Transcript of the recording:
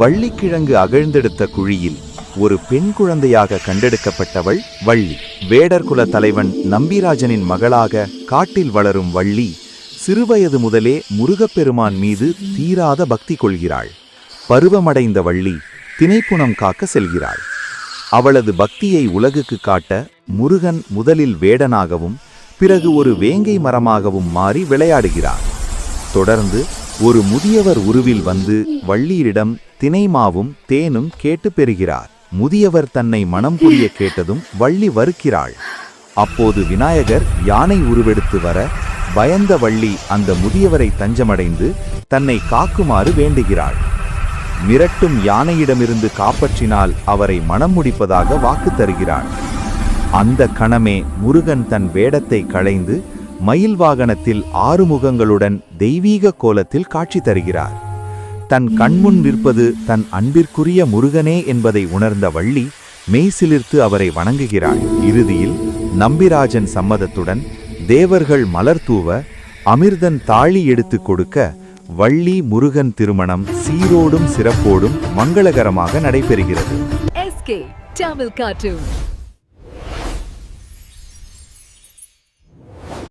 வள்ளிக்கிழங்கு அகழ்ந்தெடுத்த குழியில் ஒரு பெண் குழந்தையாக கண்டெடுக்கப்பட்டவள் வள்ளி. வேடர்குல தலைவன் நம்பிராஜனின் மகளாக காட்டில் வளரும் வள்ளி சிறுவயது முதலே முருகப்பெருமான் மீது தீராத பக்தி கொள்கிறாள். பருவமடைந்த வள்ளி தினைப்புனம் காக்க செல்கிறாள். அவளது பக்தியை உலகுக்கு காட்ட முருகன் முதலில் வேடனாகவும் பிறகு ஒரு வேங்கை மரமாகவும் மாறி விளையாடுகிறார். தொடர்ந்து ஒரு முதியவர் உருவில் வந்து வள்ளியிடம் தினைமாவும் தேனும் கேட்டு பெறுகிறார். முதியவர் தன்னை மனம் புரிய கேட்டதும் வள்ளி வருகிறாள். அப்போது விநாயகர் யானை உருவெடுத்து வர பயந்த வள்ளி அந்த முதியவரை தஞ்சமடைந்து தன்னை காக்குமாறு வேண்டுகிறாள். மிரட்டும் யானையிடமிருந்து காப்பாற்றினால் அவரை மனம் முடிப்பதாக வாக்கு தருகிறாள். அந்த கணமே முருகன் தன் வேடத்தை களைந்து மயில் வாகனத்தில் 6 முகங்களுடன் தெய்வீக கோலத்தில் காட்சி தருகிறார். தன் கண்முன் நிற்பது தன் அன்பிற்குரிய முருகனே என்பதை உணர்ந்த வள்ளி மெய்சிலிர்த்து அவரை வணங்குகிறாள். இறுதியில் நம்பிராஜன் சம்மதத்துடன் தேவர்கள் மலர் தூவ அமிர்தன் தாழி எடுத்து கொடுக்க வள்ளி முருகன் திருமணம் சீரோடும் சிறப்போடும் மங்களகரமாக நடைபெறுகிறது. SK Tamil Cartoon.